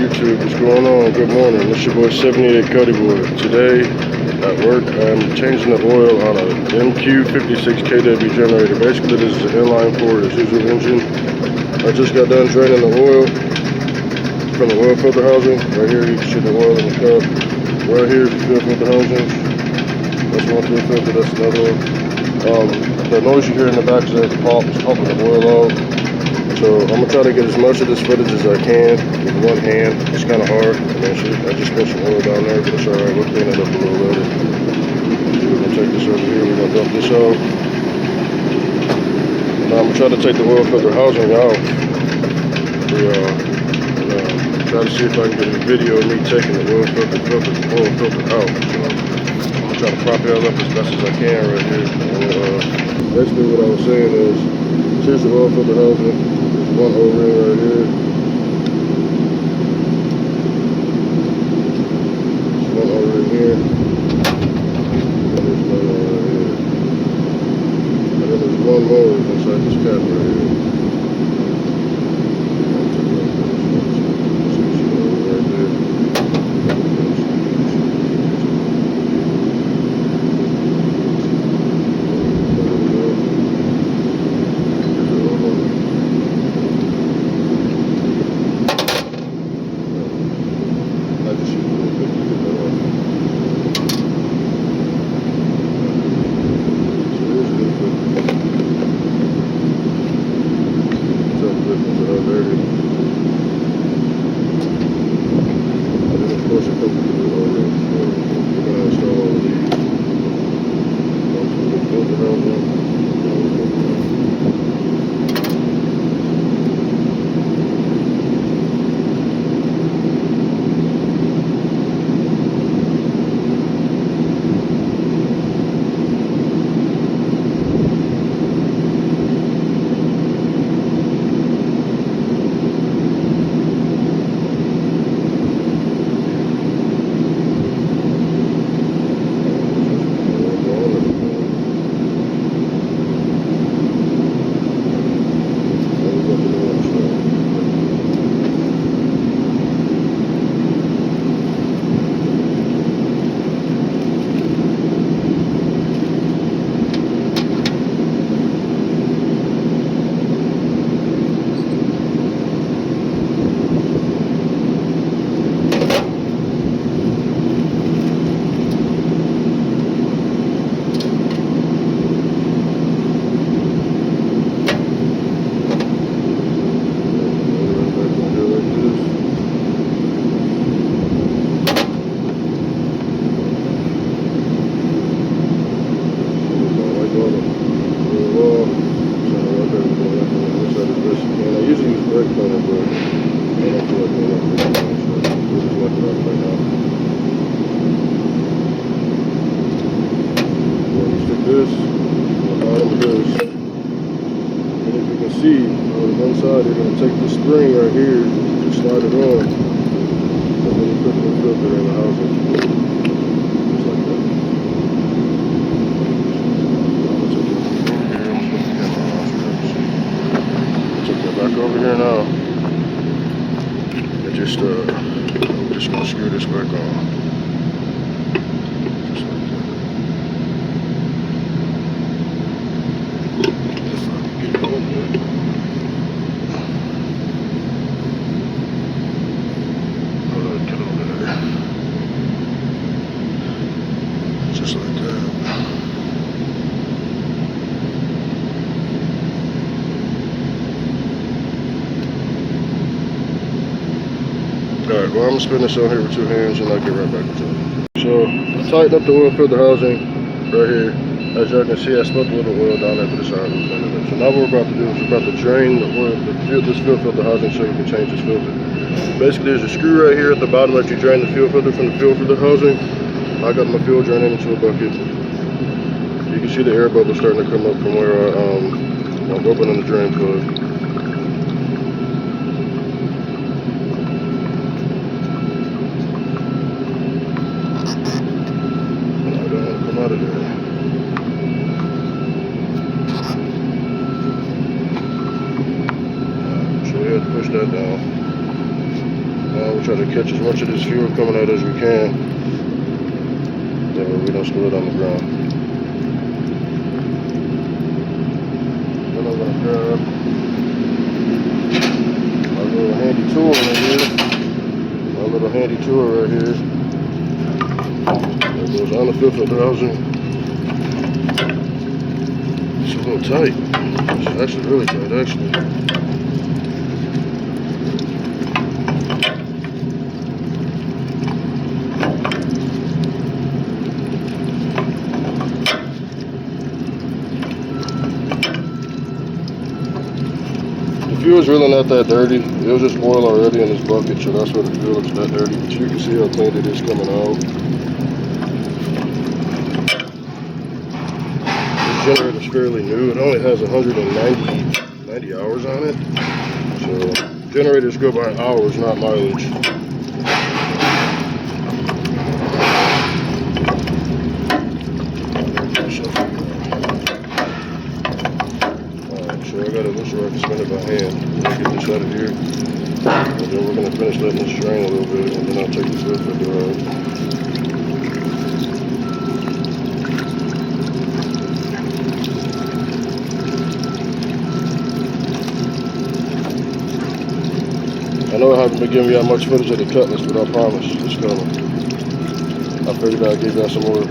YouTube, what's going on? Good morning. This your boy 78 Cuddy Boy. Today at work I'm changing the oil on a MQ56 KW generator. Basically this is an inline 4 Isuzu engine. I just got done draining the oil from the oil filter housing. Right here you can see the oil in the cup. Right here is the fuel filter housing. That's one fuel filter, that's another one. The noise you hear in the back is the pump. It's pumping the oil out. So I'm gonna try to get as much of this footage as I can with one hand. It's kind of hard. I just spilled some oil down there, but it's alright. We'll clean it up a little later. We're gonna take this over here. We're gonna dump this out. Now I'm gonna try to take the oil filter housing out. Try to see if I can get a video of me taking the oil filter out. So I'm gonna try to prop it all up as best as I can right here. Basically what I was saying is, here's the oil filter housing. One O-ring right here. There's one O-ring here. And there's another one right here. And then there's one more inside this cap right here. Right there. This on the bottom of this, and if you can see on one side, you're going to take the spring right here and slide it on, and then you put the filter in the housing, just like that. Take that back over here now, and just we're just going to screw this back on. Just like that. Alright, well I'm gonna spin this on here with two hands and I'll get right back to it. So I tightened up the oil filter housing right here. As y'all can see, I spilled a little oil down there, but it's alright. So now what we're about to do is we're about to drain the oil, this fuel filter housing so you can change this filter. Basically there's a screw right here at the bottom that you drain the fuel filter from the fuel filter housing. I got my fuel draining into a bucket. You can see the air bubble starting to come up from where I'm opening the drain plug. I don't want to come out of there. So we had to push that down. Now we're try to catch as much of this fuel coming out as we can. That way we don't spill it on the ground. Then I'm gonna grab my little handy tool right here. My little handy tool right here. That goes on the filter housing. It's a little tight. It's actually really tight, actually. The fuel's really not that dirty. It was just oil already in this bucket, so that's why the fuel looks that dirty. But you can see how clean it is coming out. This generator's fairly new. It only has 190 hours on it. So generators go by hours, not mileage. So I got it this way I can spin it by hand. Get this out of here. And then we're going to finish letting this drain a little bit, and then I'll take this filter out. I know I haven't been giving y'all much footage of the Cutlass, but I promise it's coming. I figured I'd give y'all some more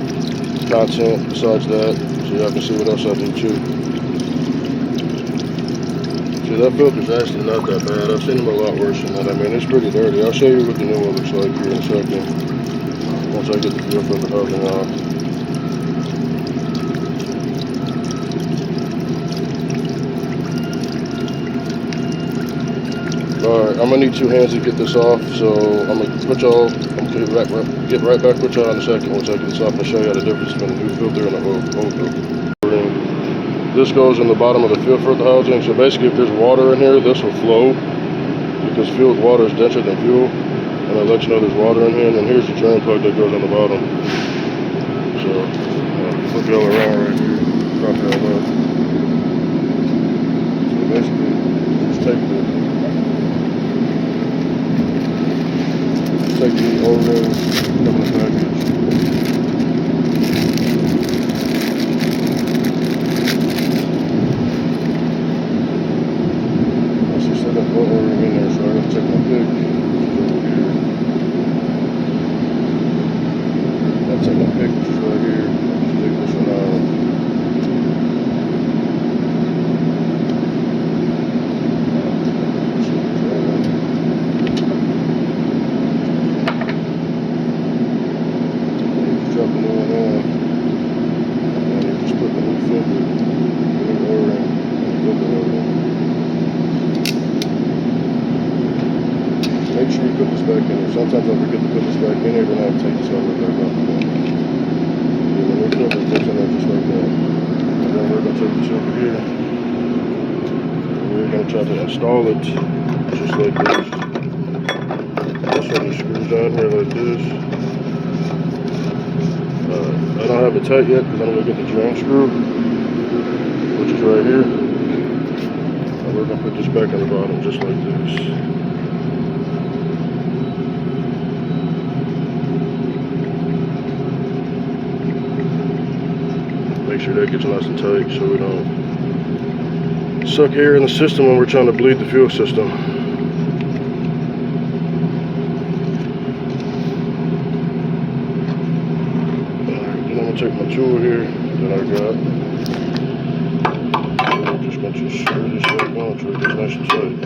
content besides that, so y'all can see what else I do too. See, that filter's actually not that bad. I've seen them a lot worse than that. I mean, it's pretty dirty. I'll show you what the new one looks like here in a second, once I get the fuel filter housing off. Alright, I'm gonna need 2 hands to get this off, so I'm gonna get right back with y'all in a second once I get this off and show y'all the difference between a new filter and an old filter. This goes in the bottom of the fuel filter housing, so basically if there's water in here, this will flow because water is denser than fuel, and I'll let you know there's water in here. And then here's the drain plug that goes on the bottom. So flip y'all around right here, prop y'all up. So basically, just take the O-rings from the package. O-ring in there, so I gotta take my pick, which is over here. I'll take my pick, which is right here. Just take this one out. Drop the new one on, and you just put the new filter, the new O-ring, and the filter O-ring. Make sure you put this back in here. Sometimes I forget to put this back in here, then I have to take this over back off again. The new filter fits in there just like that. And then we're going to take this over here. And we're going to try to install it just like this. I'll set the screws on here like this. I don't have it tight yet because I'm going to get the drain screw, which is right here. And we're going to put this back on the bottom just like this. Make sure that gets nice and tight so we don't suck air in the system when we're trying to bleed the fuel system. Alright, then I'm going to take my tool here that I got. And I'm just going to screw this back on so it gets nice and tight.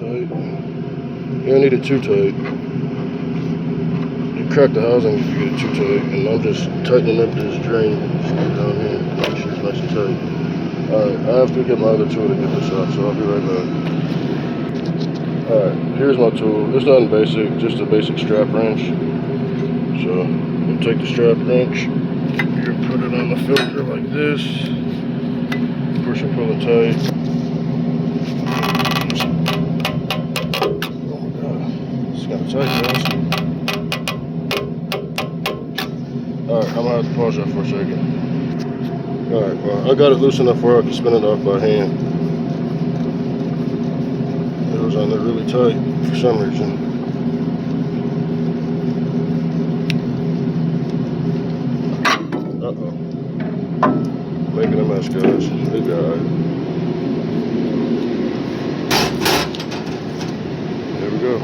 tight. You don't need it too tight. You crack the housing if you get it too tight. And I'm just tightening up this drain. Just get down here. Make sure it's nice and tight. Alright, I have to get my other tool to get this out, so I'll be right back. Alright, here's my tool. It's nothing basic, just a basic strap wrench. So, you take the strap wrench, you put it on the filter like this, push and pull it tight. Oh my god, it's kind of tight, guys. Alright, I'm gonna have to pause that for a second. Alright, well, I got it loose enough where I can spin it off by hand. It was on there really tight for some reason. Uh-oh. Making a mess, guys. They got it. There we go.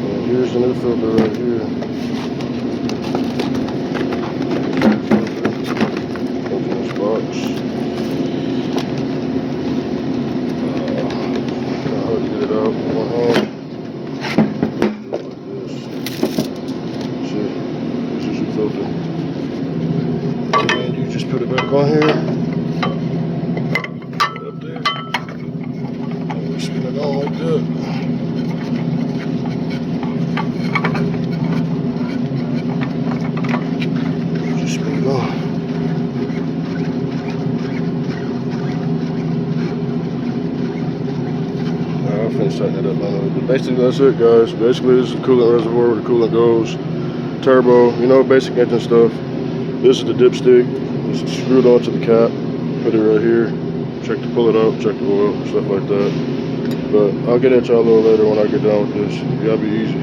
And here's the new filter right here. Comes in this box. How to get it out with one hand. Like this. See, this is your filter. And you just put it back on here. Put it up there. And we spin it on like that. Just spin it on. I'll finish setting it up now. But basically that's it, guys. Basically this is the coolant reservoir where the coolant goes. Turbo, you know, basic engine stuff. This is the dipstick. It's screwed onto the cap. Put it right here. Check to pull it up, check the oil, stuff like that. But I'll get at y'all a little later when I get done with this. Y'all be easy.